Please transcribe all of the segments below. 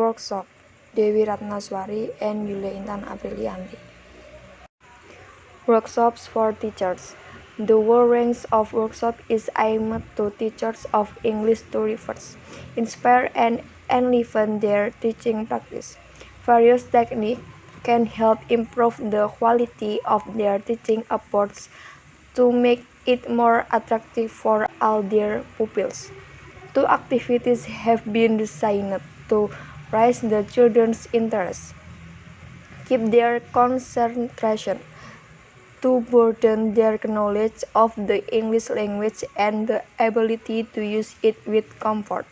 Workshop, Dewi Ratnaswari and Yule Intan Aprilianti. Workshops for teachers. The whole range of workshop is aimed to teachers of English to refresh, inspire and enliven their teaching practice. Various techniques can help improve the quality of their teaching efforts to make it more attractive for all their pupils. Two activities have been designed to raise the children's interest, keep their concentration, to broaden their knowledge of the English language and the ability to use it with comfort,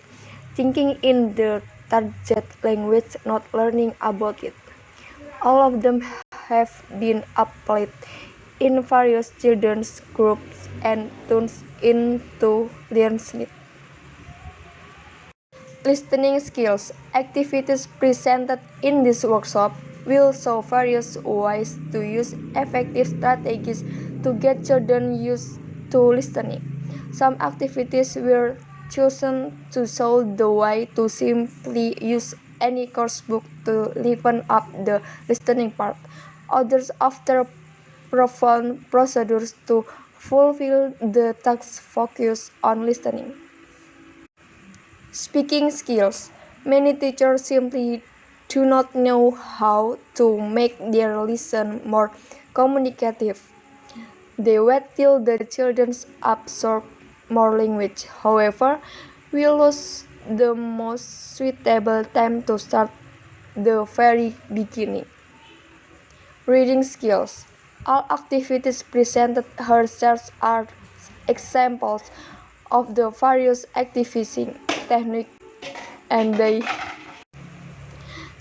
thinking in the target language, not learning about it. All of them have been applied in various children's groups and tunes into learners' needs. Listening skills. Activities presented in this workshop will show various ways to use effective strategies to get children used to listening. Some activities were chosen to show the way to simply use any course book to liven up the listening part. Others after profound procedures to fulfill the task focused on listening. Speaking skills. Many teachers simply do not know how to make their lesson more communicative. They wait till the children absorb more language. However, we lose the most suitable time to start the very beginning. Reading skills. All activities presented here are examples of the various activation techniques, and they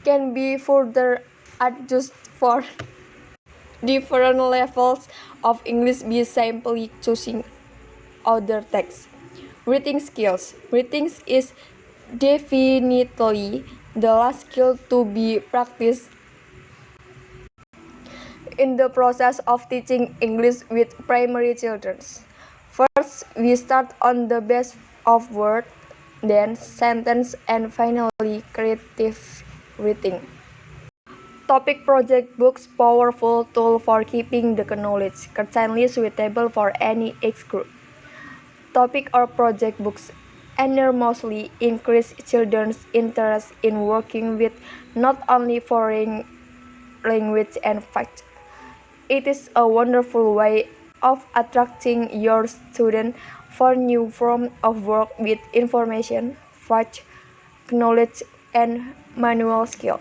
can be further adjusted for different levels of English by simply choosing other texts. Reading skills. Reading is definitely the last skill to be practiced in the process of teaching English with primary children. First, we start on the base of word, then sentence, and finally creative writing. Topic project books powerful tool for keeping the knowledge, certainly suitable for any age group. Topic or project books enormously increase children's interest in working with not only foreign language and facts. It is a wonderful way of attracting your student for new form of work with information, facts, knowledge, and manual skill.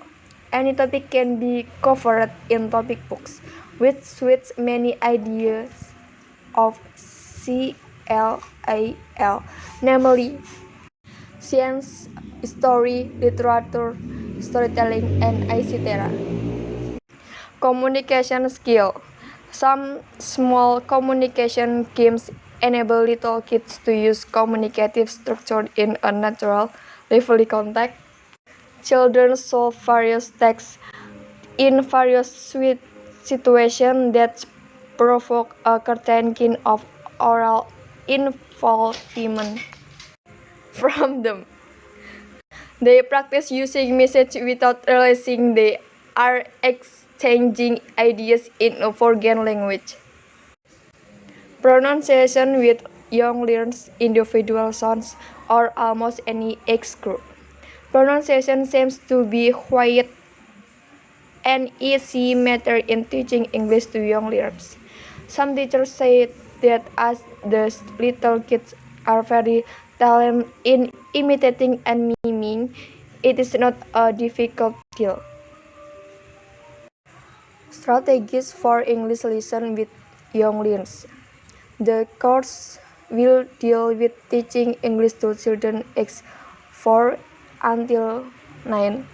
Any topic can be covered in topic books, which suits many ideas of CLAL, namely science, history, literature, storytelling, and etc. Communication skill. Some small communication games enable little kids to use communicative structure in a natural, lively context. Children solve various tasks in various situations that provoke a certain kind of oral involvement from them. They practice using messages without realizing they are exchanging ideas in a foreign language. Pronunciation with young learners, individual sounds, or almost any age group. Pronunciation seems to be quite an easy matter in teaching English to young learners. Some teachers say that as the little kids are very talented in imitating and miming, it is not a difficult skill. Strategies for English lesson with young learners. The course will deal with teaching English to children aged 4 until 9,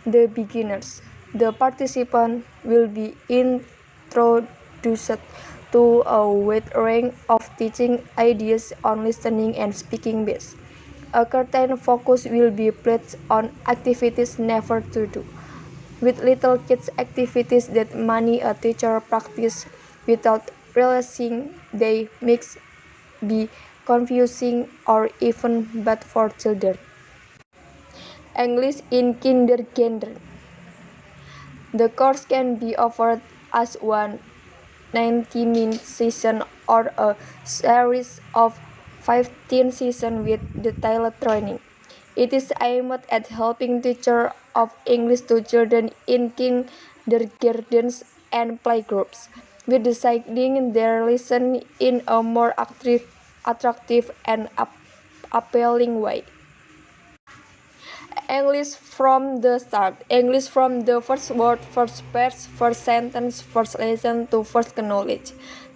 the beginners. The participant will be introduced to a wide range of teaching ideas on listening and speaking base. A certain focus will be placed on activities never to do, with little kids activities that many a teacher practice without realizing they may be confusing or even bad for children. English in kindergarten. The course can be offered as one 90-minute session or a series of 15 sessions with detailed training. It is aimed at helping teachers of English to children in kindergartens and playgroups with designing their lesson in a more attractive and appealing way. English from the start. English from the first word, first phrase, first sentence, first lesson to first knowledge.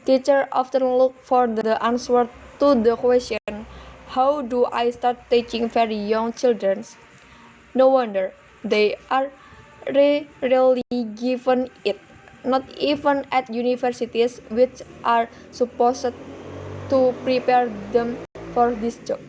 Teachers often look for the answer to the question, how do I start teaching very young children? No wonder they are rarely given it, not even at universities, which are supposed to prepare them for this job.